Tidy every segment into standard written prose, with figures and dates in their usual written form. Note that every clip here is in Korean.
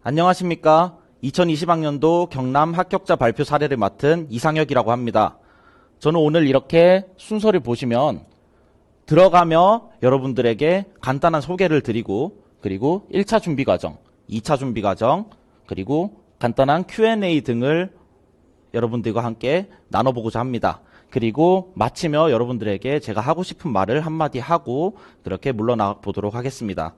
안녕하십니까. 2020학년도 경남 합격자 발표 사례를 맡은 이상혁이라고 합니다. 저는 오늘 이렇게 순서를 보시면 들어가며 여러분들에게 간단한 소개를 드리고, 그리고 1차 준비 과정, 2차 준비 과정, 그리고 간단한 Q&A 등을 여러분들과 함께 나눠보고자 합니다. 그리고 마치며 여러분들에게 제가 하고 싶은 말을 한마디 하고 그렇게 물러나 보도록 하겠습니다.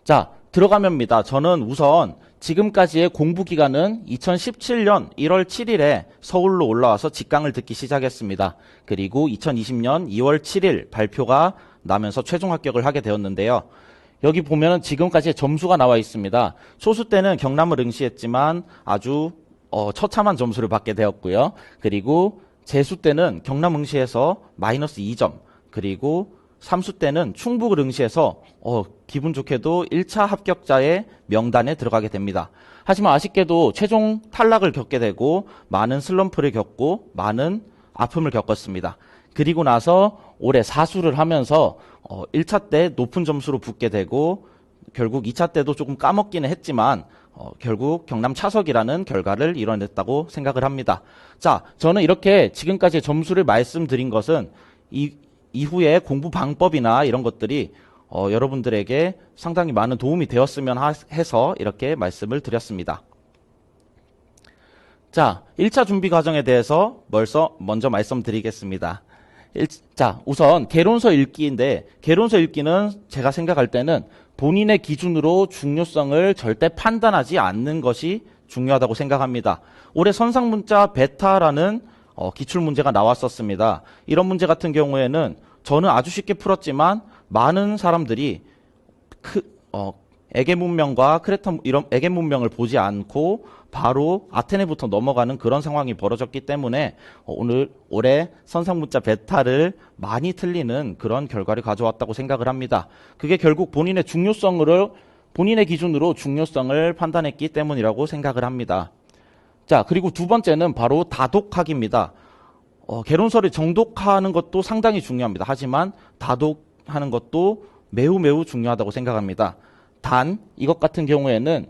자, 들어가면입니다. 저는 우선 지금까지의 공부 기간은 2017년 1월 7일에 서울로 올라와서 직강을 듣기 시작했습니다. 그리고 2020년 2월 7일 발표가 나면서 최종 합격을 하게 되었는데요. 여기 보면은 지금까지의 점수가 나와 있습니다. 소수 때는 경남을 응시했지만 아주 처참한 점수를 받게 되었고요. 그리고 재수 때는 경남 응시에서 마이너스 2점, 그리고 삼수 때는 충북을 응시해서 기분 좋게도 1차 합격자의 명단에 들어가게 됩니다. 하지만 아쉽게도 최종 탈락을 겪게 되고 많은 슬럼프를 겪고 많은 아픔을 겪었습니다. 그리고 나서 올해 사수를 하면서 1차 때 높은 점수로 붙게 되고 결국 2차 때도 조금 까먹기는 했지만 결국 경남 차석이라는 결과를 이뤄냈다고 생각을 합니다. 자, 저는 이렇게 지금까지 점수를 말씀드린 것은 이후에 공부 방법이나 이런 것들이 여러분들에게 상당히 많은 도움이 되었으면 해서 이렇게 말씀을 드렸습니다. 자, 1차 준비 과정에 대해서 먼저 말씀드리겠습니다. 자, 우선 개론서 읽기인데, 개론서 읽기는 제가 생각할 때는 본인의 기준으로 중요성을 절대 판단하지 않는 것이 중요하다고 생각합니다. 올해 선상문자 베타라는 기출문제가 나왔었습니다. 이런 문제 같은 경우에는 저는 아주 쉽게 풀었지만 많은 사람들이 에게 문명과 크레타 이런 에게 문명을 보지 않고 바로 아테네부터 넘어가는 그런 상황이 벌어졌기 때문에 올해 선상문자 베타를 많이 틀리는 그런 결과를 가져왔다고 생각을 합니다. 그게 결국 본인의 기준으로 중요성을 판단했기 때문이라고 생각을 합니다. 자, 그리고 두 번째는 바로 다독하기입니다. 개론서를 정독하는 것도 상당히 중요합니다. 하지만 다독하는 것도 매우 중요하다고 생각합니다. 단 이것 같은 경우에는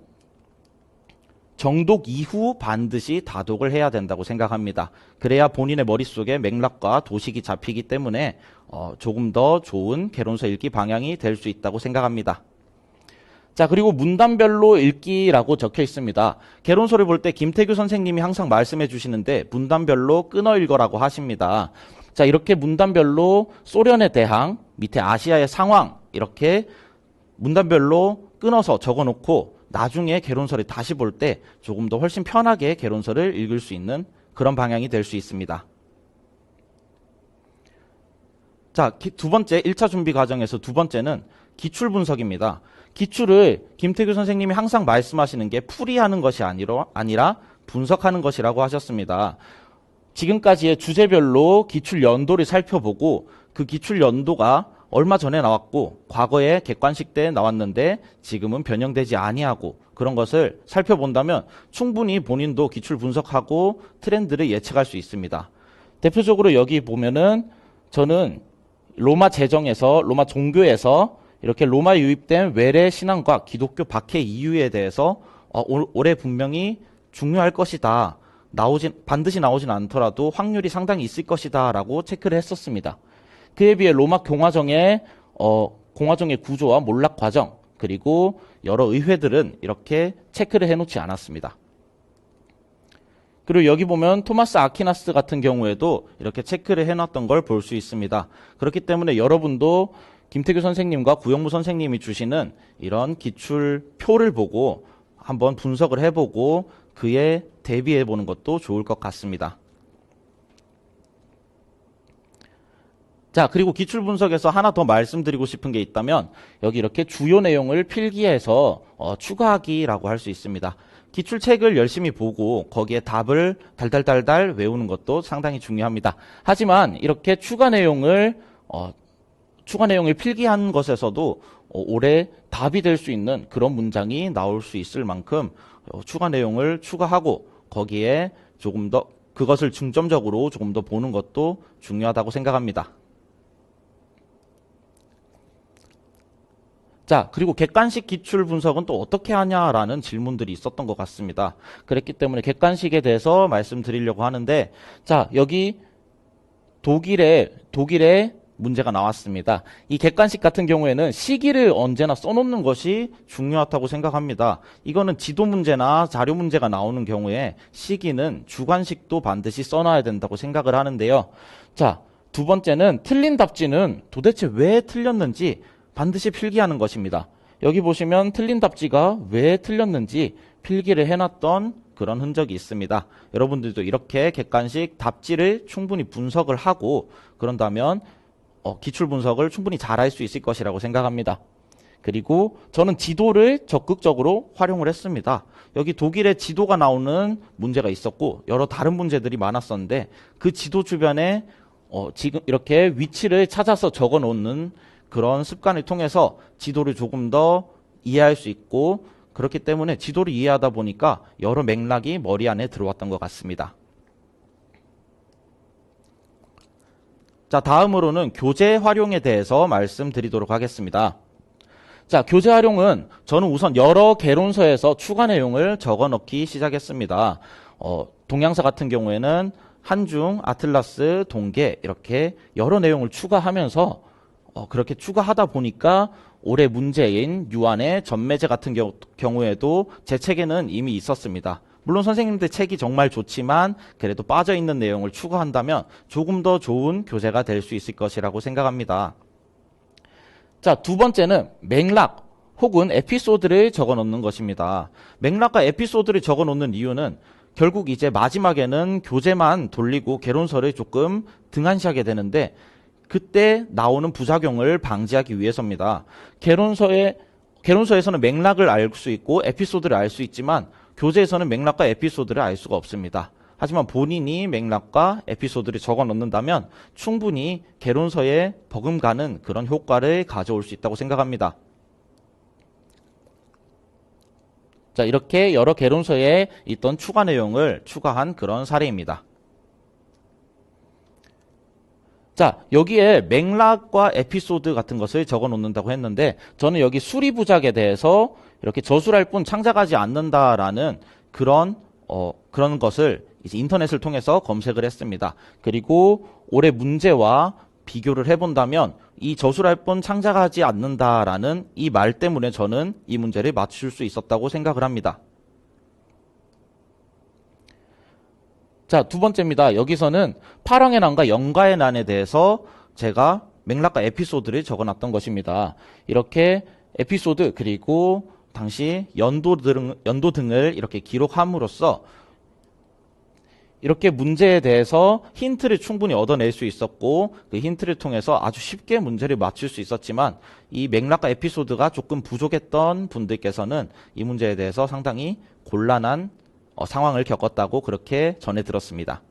정독 이후 반드시 다독을 해야 된다고 생각합니다. 그래야 본인의 머릿속에 맥락과 도식이 잡히기 때문에 조금 더 좋은 개론서 읽기 방향이 될 수 있다고 생각합니다. 자, 그리고 문단별로 읽기라고 적혀 있습니다. 개론서를 볼 때 김태규 선생님이 항상 말씀해 주시는데 문단별로 끊어 읽어라고 하십니다. 자, 이렇게 문단별로 소련의 대항, 밑에 아시아의 상황 이렇게 문단별로 끊어서 적어놓고 나중에 개론서를 다시 볼 때 조금 더 훨씬 편하게 개론서를 읽을 수 있는 그런 방향이 될 수 있습니다. 자, 두 번째 1차 준비 과정에서 두 번째는 기출 분석입니다. 기출을 김태규 선생님이 항상 말씀하시는 게 풀이하는 것이 아니라 분석하는 것이라고 하셨습니다. 지금까지의 주제별로 기출 연도를 살펴보고 그 기출 연도가 얼마 전에 나왔고 과거에 객관식 때 나왔는데 지금은 변형되지 아니하고 그런 것을 살펴본다면 충분히 본인도 기출 분석하고 트렌드를 예측할 수 있습니다. 대표적으로 여기 보면은 저는 로마 종교에서 이렇게 로마에 유입된 외래 신앙과 기독교 박해 이유에 대해서 올해 분명히 중요할 것이다. 반드시 나오진 않더라도 확률이 상당히 있을 것이다 라고 체크를 했었습니다. 그에 비해 로마 공화정의 구조와 몰락 과정 그리고 여러 의회들은 이렇게 체크를 해놓지 않았습니다. 그리고 여기 보면 토마스 아퀴나스 같은 경우에도 이렇게 체크를 해놨던 걸 볼 수 있습니다. 그렇기 때문에 여러분도 김태규 선생님과 구영무 선생님이 주시는 이런 기출표를 보고 한번 분석을 해보고 그에 대비해보는 것도 좋을 것 같습니다. 자, 그리고 기출 분석에서 하나 더 말씀드리고 싶은 게 있다면 여기 이렇게 주요 내용을 필기해서 추가하기라고 할 수 있습니다. 기출책을 열심히 보고 거기에 답을 달달달달 외우는 것도 상당히 중요합니다. 하지만 이렇게 추가 내용을 필기한 것에서도 올해 답이 될 수 있는 그런 문장이 나올 수 있을 만큼 추가 내용을 추가하고 거기에 조금 더 그것을 중점적으로 조금 더 보는 것도 중요하다고 생각합니다. 자, 그리고 객관식 기출 분석은 또 어떻게 하냐라는 질문들이 있었던 것 같습니다. 그랬기 때문에 객관식에 대해서 말씀드리려고 하는데, 자, 여기 독일의 문제가 나왔습니다. 이 객관식 같은 경우에는 시기를 언제나 써놓는 것이 중요하다고 생각합니다. 이거는 지도 문제나 자료 문제가 나오는 경우에 시기는 주관식도 반드시 써놔야 된다고 생각을 하는데요. 자, 두 번째는 틀린 답지는 도대체 왜 틀렸는지 반드시 필기하는 것입니다. 여기 보시면 틀린 답지가 왜 틀렸는지 필기를 해놨던 그런 흔적이 있습니다. 여러분들도 이렇게 객관식 답지를 충분히 분석을 하고 그런다면 기출 분석을 충분히 잘할 수 있을 것이라고 생각합니다. 그리고 저는 지도를 적극적으로 활용을 했습니다. 여기 독일의 지도가 나오는 문제가 있었고 여러 다른 문제들이 많았었는데 그 지도 주변에 지금 이렇게 위치를 찾아서 적어 놓는 그런 습관을 통해서 지도를 조금 더 이해할 수 있고 그렇기 때문에 지도를 이해하다 보니까 여러 맥락이 머리 안에 들어왔던 것 같습니다. 자, 다음으로는 교재 활용에 대해서 말씀드리도록 하겠습니다. 자, 교재 활용은 저는 우선 여러 개론서에서 추가 내용을 적어 넣기 시작했습니다. 동양사 같은 경우에는 한중, 아틀라스, 동계 이렇게 여러 내용을 추가하면서 그렇게 추가하다 보니까 올해 문제인 유한의 전매제 같은 경우에도 제 책에는 이미 있었습니다. 물론 선생님들 책이 정말 좋지만 그래도 빠져있는 내용을 추가한다면 조금 더 좋은 교재가 될 수 있을 것이라고 생각합니다. 자, 두 번째는 맥락 혹은 에피소드를 적어 놓는 것입니다. 맥락과 에피소드를 적어 놓는 이유는 결국 이제 마지막에는 교재만 돌리고 개론서를 조금 등한시하게 되는데 그때 나오는 부작용을 방지하기 위해서입니다. 개론서에서는 맥락을 알 수 있고 에피소드를 알 수 있지만 교재에서는 맥락과 에피소드를 알 수가 없습니다. 하지만 본인이 맥락과 에피소드를 적어 놓는다면 충분히 개론서에 버금가는 그런 효과를 가져올 수 있다고 생각합니다. 자, 이렇게 여러 개론서에 있던 추가 내용을 추가한 그런 사례입니다. 자, 여기에 맥락과 에피소드 같은 것을 적어 놓는다고 했는데 저는 여기 수리부작에 대해서 이렇게 저술할 뿐 창작하지 않는다라는 그런 것을 이제 인터넷을 통해서 검색을 했습니다. 그리고 올해 문제와 비교를 해본다면 이 저술할 뿐 창작하지 않는다라는 이 말 때문에 저는 이 문제를 맞출 수 있었다고 생각을 합니다. 자, 두 번째입니다. 여기서는 파랑의 난과 영가의 난에 대해서 제가 맥락과 에피소드를 적어놨던 것입니다. 이렇게 에피소드 그리고 당시 연도 등을 이렇게 기록함으로써 이렇게 문제에 대해서 힌트를 충분히 얻어낼 수 있었고 그 힌트를 통해서 아주 쉽게 문제를 맞출 수 있었지만 이 맥락과 에피소드가 조금 부족했던 분들께서는 이 문제에 대해서 상당히 곤란한 상황을 겪었다고 그렇게 전해 들었습니다.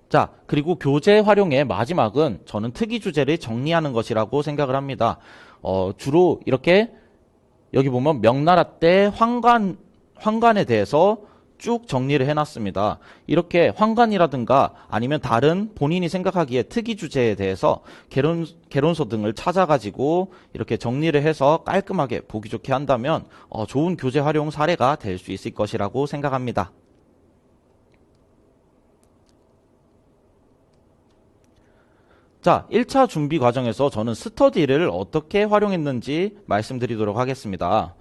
자, 그리고 교재 활용의 마지막은 저는 특이 주제를 정리하는 것이라고 생각을 합니다. 주로 이렇게 여기 보면 명나라 때 황관에 대해서 쭉 정리를 해놨습니다. 이렇게 황관이라든가 아니면 다른 본인이 생각하기에 특이 주제에 대해서 개론서 등을 찾아가지고 이렇게 정리를 해서 깔끔하게 보기 좋게 한다면 좋은 교재 활용 사례가 될 수 있을 것이라고 생각합니다. 자, 1차 준비 과정에서 저는 스터디를 어떻게 활용했는지 말씀드리도록 하겠습니다.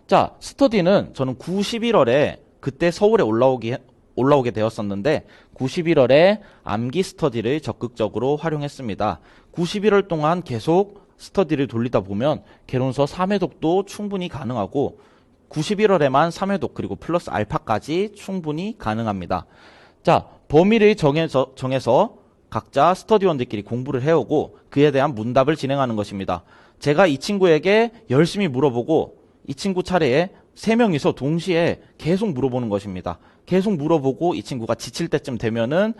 자, 스터디는 저는 9, 11월에 그때 서울에 올라오게 되었었는데 9, 11월에 암기 스터디를 적극적으로 활용했습니다. 9, 11월 동안 계속 스터디를 돌리다 보면 개론서 3회독도 충분히 가능하고 9, 11월에만 3회독 그리고 플러스 알파까지 충분히 가능합니다. 자, 범위를 정해서 각자 스터디원들끼리 공부를 해오고 그에 대한 문답을 진행하는 것입니다. 제가 이 친구에게 열심히 물어보고 이 친구 차례에 3명이서 동시에 계속 물어보는 것입니다. 계속 물어보고 이 친구가 지칠 때쯤 되면은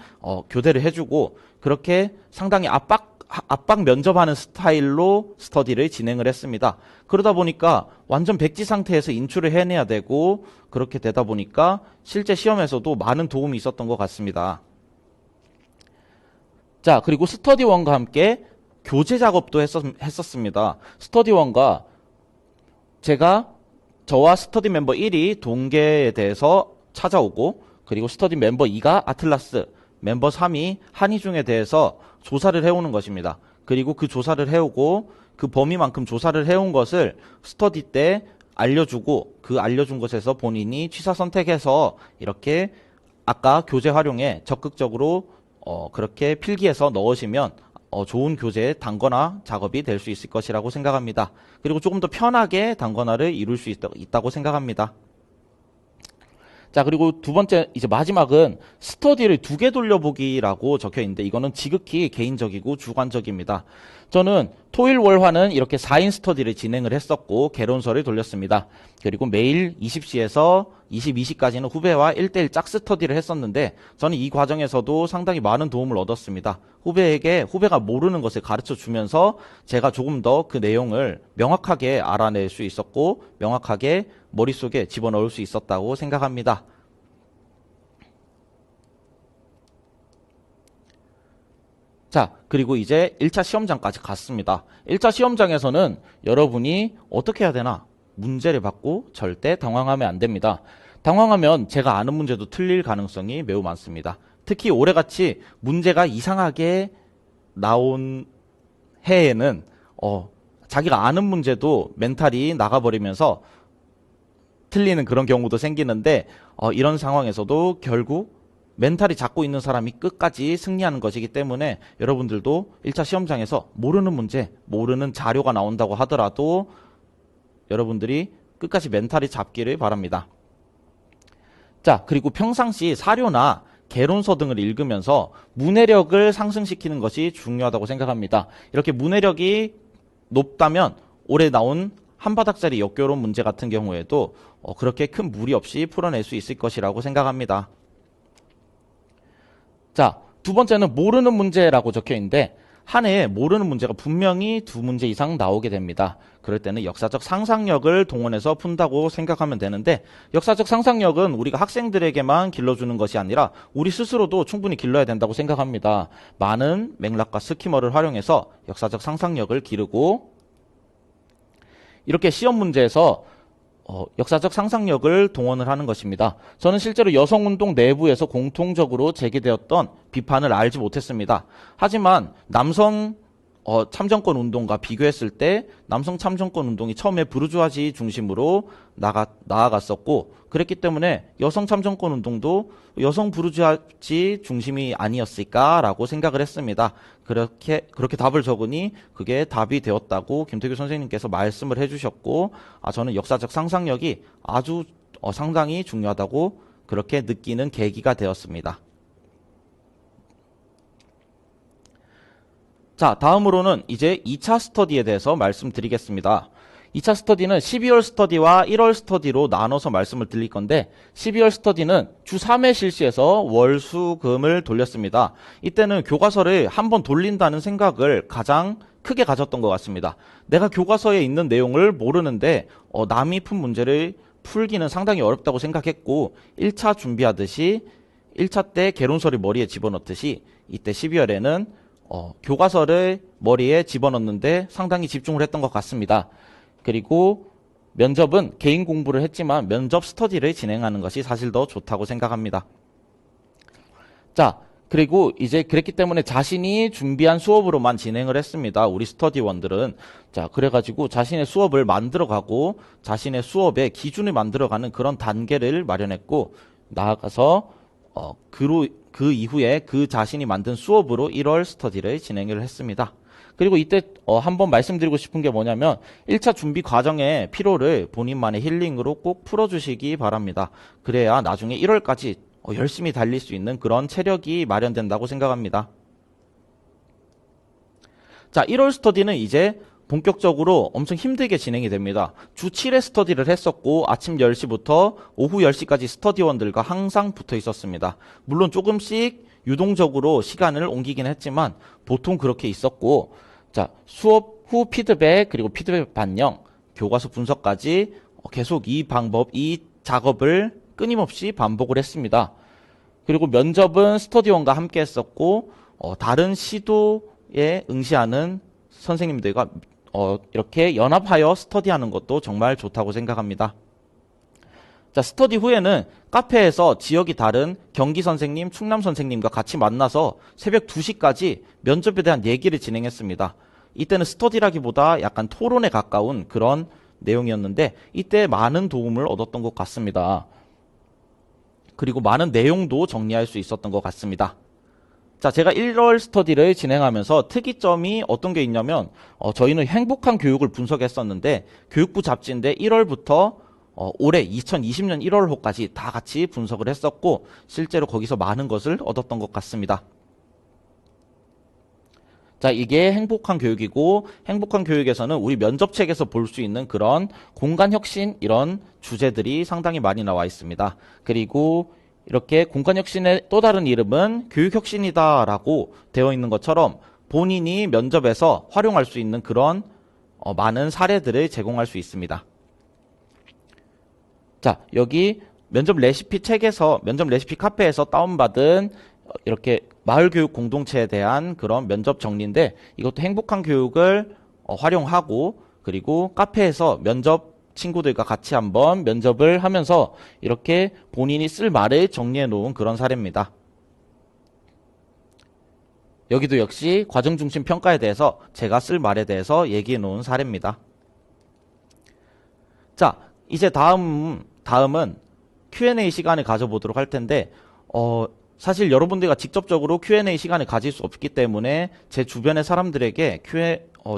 교대를 해주고 그렇게 상당히 압박 면접하는 스타일로 스터디를 진행을 했습니다. 그러다 보니까 완전 백지 상태에서 인출을 해내야 되고 그렇게 되다 보니까 실제 시험에서도 많은 도움이 있었던 것 같습니다. 자, 그리고 스터디원과 함께 교재 작업도 했었습니다. 스터디원과 저와 스터디 멤버 1이 동계에 대해서 찾아오고, 그리고 스터디 멤버 2가 아틀라스, 멤버 3이 한의중에 대해서 조사를 해오는 것입니다. 그리고 그 조사를 해오고 그 범위만큼 조사를 해온 것을 스터디 때 알려주고, 그 알려준 것에서 본인이 취사 선택해서 이렇게 아까 교재 활용에 적극적으로 그렇게 필기해서 넣으시면 좋은 교재 단권화 작업이 될 수 있을 것이라고 생각합니다. 그리고 조금 더 편하게 단권화를 이룰 수 있다고 생각합니다. 자, 그리고 두 번째, 이제 마지막은 스터디를 2개 돌려보기라고 적혀 있는데, 이거는 지극히 개인적이고 주관적입니다. 저는 토일 월화는 이렇게 4인 스터디를 진행을 했었고, 개론서를 돌렸습니다. 그리고 매일 20시에서 22시까지는 후배와 1대1 짝 스터디를 했었는데, 저는 이 과정에서도 상당히 많은 도움을 얻었습니다. 후배가 모르는 것을 가르쳐 주면서 제가 조금 더 그 내용을 명확하게 알아낼 수 있었고, 명확하게 머릿속에 집어넣을 수 있었다고 생각합니다. 자, 그리고 이제 1차 시험장까지 갔습니다. 1차 시험장에서는 여러분이 어떻게 해야 되나? 문제를 받고 절대 당황하면 안 됩니다. 당황하면 제가 아는 문제도 틀릴 가능성이 매우 많습니다. 특히 올해같이 문제가 이상하게 나온 해에는 자기가 아는 문제도 멘탈이 나가버리면서 틀리는 그런 경우도 생기는데, 이런 상황에서도 결국 멘탈이 잡고 있는 사람이 끝까지 승리하는 것이기 때문에 여러분들도 1차 시험장에서 모르는 문제, 모르는 자료가 나온다고 하더라도 여러분들이 끝까지 멘탈이 잡기를 바랍니다. 자, 그리고 평상시 사료나 개론서 등을 읽으면서 문해력을 상승시키는 것이 중요하다고 생각합니다. 이렇게 문해력이 높다면 올해 나온 한바닥짜리 역교론 문제 같은 경우에도 그렇게 큰 무리 없이 풀어낼 수 있을 것이라고 생각합니다. 자, 두 번째는 모르는 문제라고 적혀 있는데, 한 해에 모르는 문제가 분명히 2문제 이상 나오게 됩니다. 그럴 때는 역사적 상상력을 동원해서 푼다고 생각하면 되는데, 역사적 상상력은 우리가 학생들에게만 길러주는 것이 아니라 우리 스스로도 충분히 길러야 된다고 생각합니다. 많은 맥락과 스키머를 활용해서 역사적 상상력을 기르고, 이렇게 시험 문제에서 역사적 상상력을 동원을 하는 것입니다. 저는 실제로 여성운동 내부에서 공통적으로 제기되었던 비판을 알지 못했습니다. 하지만 남성 참정권 운동과 비교했을 때 남성 참정권 운동이 처음에 부르주아지 중심으로 나아갔었고, 그랬기 때문에 여성 참정권 운동도 여성 부르주아지 중심이 아니었을까라고 생각을 했습니다. 그렇게 답을 적으니 그게 답이 되었다고 김태규 선생님께서 말씀을 해주셨고, 저는 역사적 상상력이 아주 상당히 중요하다고 그렇게 느끼는 계기가 되었습니다. 자, 다음으로는 이제 2차 스터디에 대해서 말씀드리겠습니다. 2차 스터디는 12월 스터디와 1월 스터디로 나눠서 말씀을 드릴 건데, 12월 스터디는 주 3회 실시해서 월, 수, 금을 돌렸습니다. 이때는 교과서를 한번 돌린다는 생각을 가장 크게 가졌던 것 같습니다. 내가 교과서에 있는 내용을 모르는데 남이 푼 문제를 풀기는 상당히 어렵다고 생각했고, 1차 준비하듯이 1차 때 개론서를 머리에 집어넣듯이 이때 12월에는 교과서를 머리에 집어넣는데 상당히 집중을 했던 것 같습니다. 그리고 면접은 개인 공부를 했지만 면접 스터디를 진행하는 것이 사실 더 좋다고 생각합니다. 자, 그리고 이제 그랬기 때문에 자신이 준비한 수업으로만 진행을 했습니다. 우리 스터디원들은. 자, 그래가지고 자신의 수업을 만들어가고 자신의 수업의 기준을 만들어가는 그런 단계를 마련했고, 나아가서 그 이후에 그 자신이 만든 수업으로 1월 스터디를 진행을 했습니다. 그리고 이때 한번 말씀드리고 싶은 게 뭐냐면, 1차 준비 과정의 피로를 본인만의 힐링으로 꼭 풀어주시기 바랍니다. 그래야 나중에 1월까지 열심히 달릴 수 있는 그런 체력이 마련된다고 생각합니다. 자, 1월 스터디는 이제 본격적으로 엄청 힘들게 진행이 됩니다. 주 7회 스터디를 했었고, 아침 10시부터 오후 10시까지 스터디원들과 항상 붙어 있었습니다. 물론 조금씩 유동적으로 시간을 옮기긴 했지만 보통 그렇게 있었고, 자, 수업 후 피드백, 그리고 피드백 반영, 교과서 분석까지 계속 이 작업을 끊임없이 반복을 했습니다. 그리고 면접은 스터디원과 함께 했었고, 다른 시도에 응시하는 선생님들과 이렇게 연합하여 스터디하는 것도 정말 좋다고 생각합니다. 자, 스터디 후에는 카페에서 지역이 다른 경기 선생님, 충남 선생님과 같이 만나서 새벽 2시까지 면접에 대한 얘기를 진행했습니다. 이때는 스터디라기보다 약간 토론에 가까운 그런 내용이었는데 이때 많은 도움을 얻었던 것 같습니다. 그리고 많은 내용도 정리할 수 있었던 것 같습니다. 자, 제가 1월 스터디를 진행하면서 특이점이 어떤 게 있냐면 저희는 행복한 교육을 분석했었는데 교육부 잡지인데 1월부터 올해 2020년 1월호까지 다 같이 분석을 했었고 실제로 거기서 많은 것을 얻었던 것 같습니다. 자, 이게 행복한 교육이고 행복한 교육에서는 우리 면접책에서 볼 수 있는 그런 공간혁신 이런 주제들이 상당히 많이 나와 있습니다. 그리고 이렇게 공간혁신의 또 다른 이름은 교육혁신이다 라고 되어 있는 것처럼 본인이 면접에서 활용할 수 있는 그런 많은 사례들을 제공할 수 있습니다. 자, 여기 면접 레시피 책에서 면접 레시피 카페에서 다운받은 이렇게 마을교육 공동체에 대한 그런 면접 정리인데 이것도 행복한 교육을 활용하고 그리고 카페에서 면접 친구들과 같이 한번 면접을 하면서 이렇게 본인이 쓸 말을 정리해 놓은 그런 사례입니다. 여기도 역시 과정중심 평가에 대해서 제가 쓸 말에 대해서 얘기해 놓은 사례입니다. 자, 이제 다음은 Q&A 시간을 가져보도록 할 텐데 사실 여러분들과 직접적으로 Q&A 시간을 가질 수 없기 때문에 제 주변의 사람들에게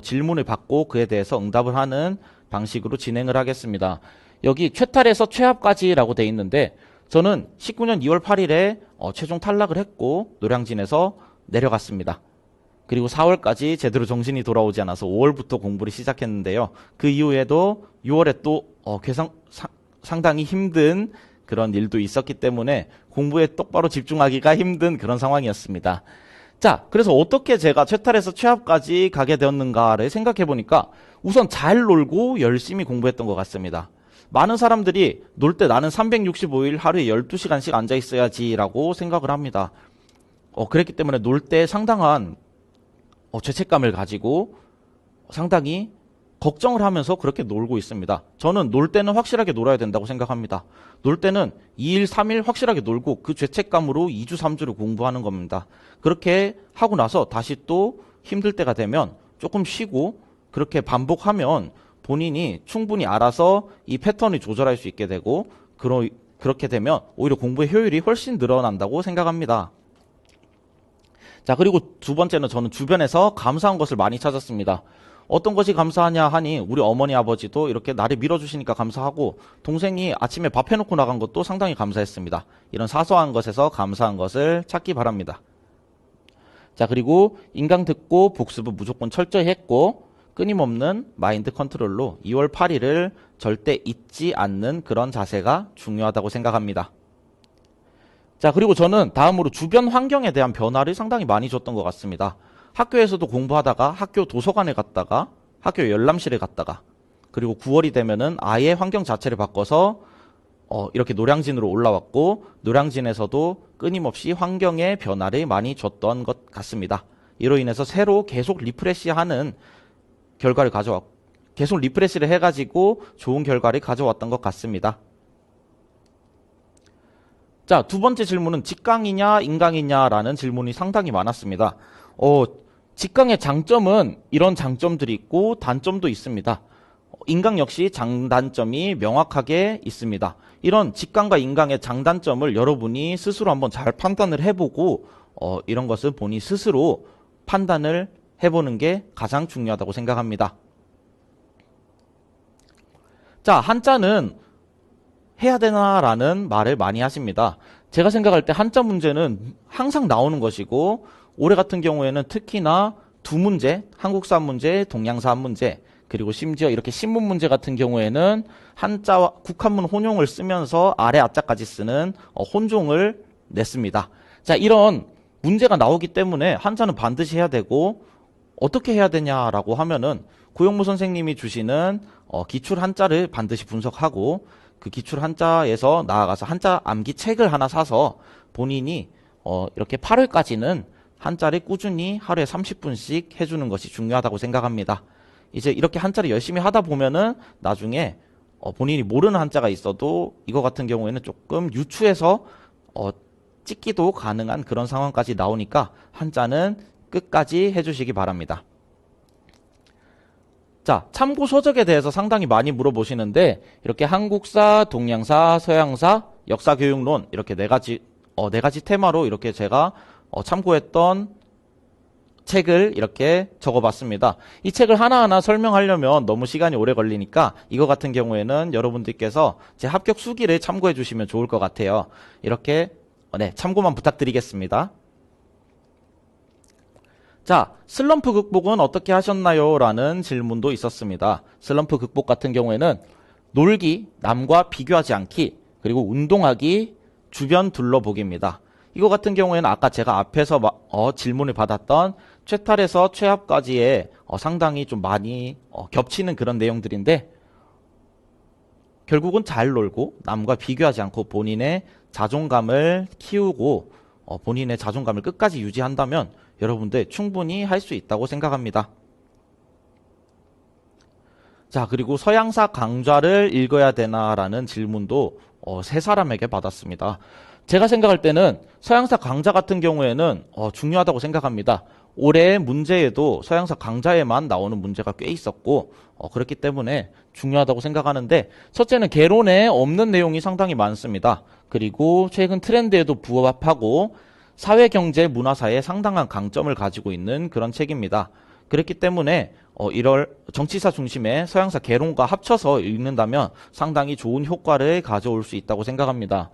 질문을 받고 그에 대해서 응답을 하는 방식으로 진행을 하겠습니다. 여기 최탈에서 최합까지라고 돼 있는데 저는 19년 2월 8일에 최종 탈락을 했고 노량진에서 내려갔습니다. 그리고 4월까지 제대로 정신이 돌아오지 않아서 5월부터 공부를 시작했는데요. 그 이후에도 6월에 또 상당히 힘든 그런 일도 있었기 때문에 공부에 똑바로 집중하기가 힘든 그런 상황이었습니다. 자, 그래서 어떻게 제가 최탈에서 최합까지 가게 되었는가를 생각해 보니까 우선 잘 놀고 열심히 공부했던 것 같습니다. 많은 사람들이 놀 때 나는 365일 하루에 12시간씩 앉아 있어야지 라고 생각을 합니다. 그랬기 때문에 놀 때 상당한 죄책감을 가지고 상당히 걱정을 하면서 그렇게 놀고 있습니다. 저는 놀 때는 확실하게 놀아야 된다고 생각합니다. 놀 때는 2일, 3일 확실하게 놀고 그 죄책감으로 2주, 3주를 공부하는 겁니다. 그렇게 하고 나서 다시 또 힘들 때가 되면 조금 쉬고 그렇게 반복하면 본인이 충분히 알아서 이 패턴을 조절할 수 있게 되고 그렇게 되면 오히려 공부의 효율이 훨씬 늘어난다고 생각합니다. 자, 그리고 두 번째는 저는 주변에서 감사한 것을 많이 찾았습니다. 어떤 것이 감사하냐 하니 우리 어머니 아버지도 이렇게 나를 밀어주시니까 감사하고 동생이 아침에 밥 해놓고 나간 것도 상당히 감사했습니다. 이런 사소한 것에서 감사한 것을 찾기 바랍니다. 자, 그리고 인강 듣고 복습은 무조건 철저히 했고 끊임없는 마인드 컨트롤로 2월 8일을 절대 잊지 않는 그런 자세가 중요하다고 생각합니다. 자, 그리고 저는 다음으로 주변 환경에 대한 변화를 상당히 많이 줬던 것 같습니다. 학교에서도 공부하다가 학교 도서관에 갔다가 학교 열람실에 갔다가 그리고 9월이 되면은 아예 환경 자체를 바꿔서 이렇게 노량진으로 올라왔고 노량진에서도 끊임없이 환경의 변화를 많이 줬던 것 같습니다. 이로 인해서 새로 계속 리프레시하는 결과를 계속 리프레시를 해가지고 좋은 결과를 가져왔던 것 같습니다. 자, 두 번째 질문은 직강이냐 인강이냐라는 질문이 상당히 많았습니다. 직강의 장점은 이런 장점들이 있고 단점도 있습니다. 인강 역시 장단점이 명확하게 있습니다. 이런 직강과 인강의 장단점을 여러분이 스스로 한번 잘 판단을 해보고 이런 것을 본인 스스로 판단을 해보는 게 가장 중요하다고 생각합니다. 자, 한자는 해야 되나라는 말을 많이 하십니다. 제가 생각할 때 한자 문제는 항상 나오는 것이고 올해 같은 경우에는 특히나 두 문제, 한국사 한 문제, 동양사 한 문제, 그리고 심지어 이렇게 신문 문제 같은 경우에는 한자와 국한문 혼용을 쓰면서 아래 아자까지 쓰는 혼종을 냈습니다. 자, 이런 문제가 나오기 때문에 한자는 반드시 해야 되고 어떻게 해야 되냐라고 하면은 고영무 선생님이 주시는 기출 한자를 반드시 분석하고 그 기출 한자에서 나아가서 한자 암기 책을 하나 사서 본인이 이렇게 8월까지는 한자를 꾸준히 하루에 30분씩 해주는 것이 중요하다고 생각합니다. 이제 이렇게 한자를 열심히 하다 보면은 나중에 본인이 모르는 한자가 있어도 이거 같은 경우에는 조금 유추해서 찍기도 가능한 그런 상황까지 나오니까 한자는 끝까지 해주시기 바랍니다. 자, 참고 서적에 대해서 상당히 많이 물어보시는데 이렇게 한국사, 동양사, 서양사, 역사교육론 이렇게 네 가지 테마로 이렇게 제가 참고했던 책을 이렇게 적어봤습니다. 이 책을 하나하나 설명하려면 너무 시간이 오래 걸리니까 이거 같은 경우에는 여러분들께서 제 합격 수기를 참고해 주시면 좋을 것 같아요. 이렇게 참고만 부탁드리겠습니다. 자, 슬럼프 극복은 어떻게 하셨나요? 라는 질문도 있었습니다. 슬럼프 극복 같은 경우에는 놀기, 남과 비교하지 않기, 그리고 운동하기, 주변 둘러보기입니다. 이거 같은 경우에는 아까 제가 앞에서 질문을 받았던 최탈에서 최합까지의 상당히 좀 많이 겹치는 그런 내용들인데 결국은 잘 놀고 남과 비교하지 않고 본인의 자존감을 키우고 본인의 자존감을 끝까지 유지한다면 여러분들 충분히 할 수 있다고 생각합니다. 자, 그리고 서양사 강좌를 읽어야 되나라는 질문도 세 사람에게 받았습니다. 제가 생각할 때는 서양사 강좌 같은 경우에는 중요하다고 생각합니다. 올해 문제에도 서양사 강좌에만 나오는 문제가 꽤 있었고 그렇기 때문에 중요하다고 생각하는데 첫째는 개론에 없는 내용이 상당히 많습니다. 그리고 최근 트렌드에도 부합하고 사회, 경제, 문화사에 상당한 강점을 가지고 있는 그런 책입니다. 그렇기 때문에 이럴 정치사 중심의 서양사 개론과 합쳐서 읽는다면 상당히 좋은 효과를 가져올 수 있다고 생각합니다.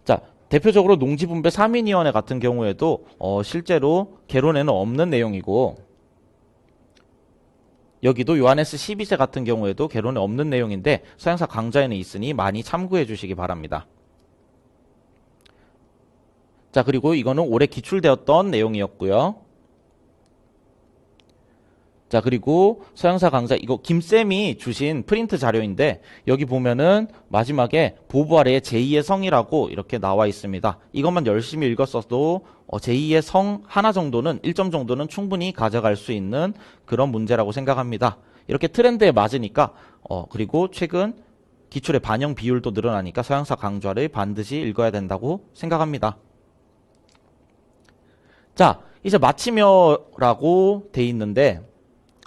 자, 대표적으로 농지분배 3인위원회 같은 경우에도 실제로 개론에는 없는 내용이고 여기도 요하네스 12세 같은 경우에도 개론에 없는 내용인데 서양사 강좌에는 있으니 많이 참고해 주시기 바랍니다. 자, 그리고 이거는 올해 기출되었던 내용이었고요. 자, 그리고 서양사 강좌 이거 김쌤이 주신 프린트 자료인데 여기 보면은 마지막에 보부 아래에 제2의 성이라고 이렇게 나와 있습니다. 이것만 열심히 읽었어도 제2의 성 하나 정도는 1점 정도는 충분히 가져갈 수 있는 그런 문제라고 생각합니다. 이렇게 트렌드에 맞으니까 그리고 최근 기출의 반영 비율도 늘어나니까 서양사 강좌를 반드시 읽어야 된다고 생각합니다. 자, 이제 마치며라고 돼 있는데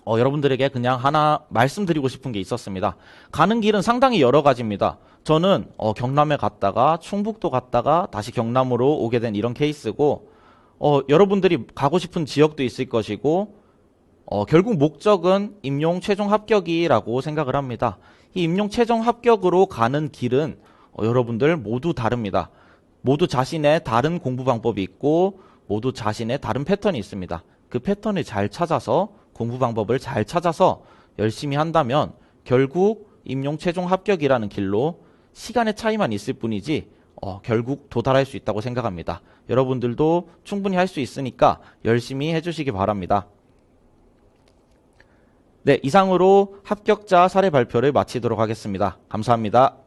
여러분들에게 그냥 하나 말씀드리고 싶은 게 있었습니다. 가는 길은 상당히 여러 가지입니다. 저는 경남에 갔다가 충북도 갔다가 다시 경남으로 오게 된 이런 케이스고 여러분들이 가고 싶은 지역도 있을 것이고 결국 목적은 임용 최종 합격이라고 생각을 합니다. 이 임용 최종 합격으로 가는 길은 여러분들 모두 다릅니다. 모두 자신의 다른 공부 방법이 있고 모두 자신의 다른 패턴이 있습니다. 그 패턴을 잘 찾아서 공부 방법을 잘 찾아서 열심히 한다면 결국 임용 최종 합격이라는 길로 시간의 차이만 있을 뿐이지 결국 도달할 수 있다고 생각합니다. 여러분들도 충분히 할 수 있으니까 열심히 해주시기 바랍니다. 네, 이상으로 합격자 사례 발표를 마치도록 하겠습니다. 감사합니다.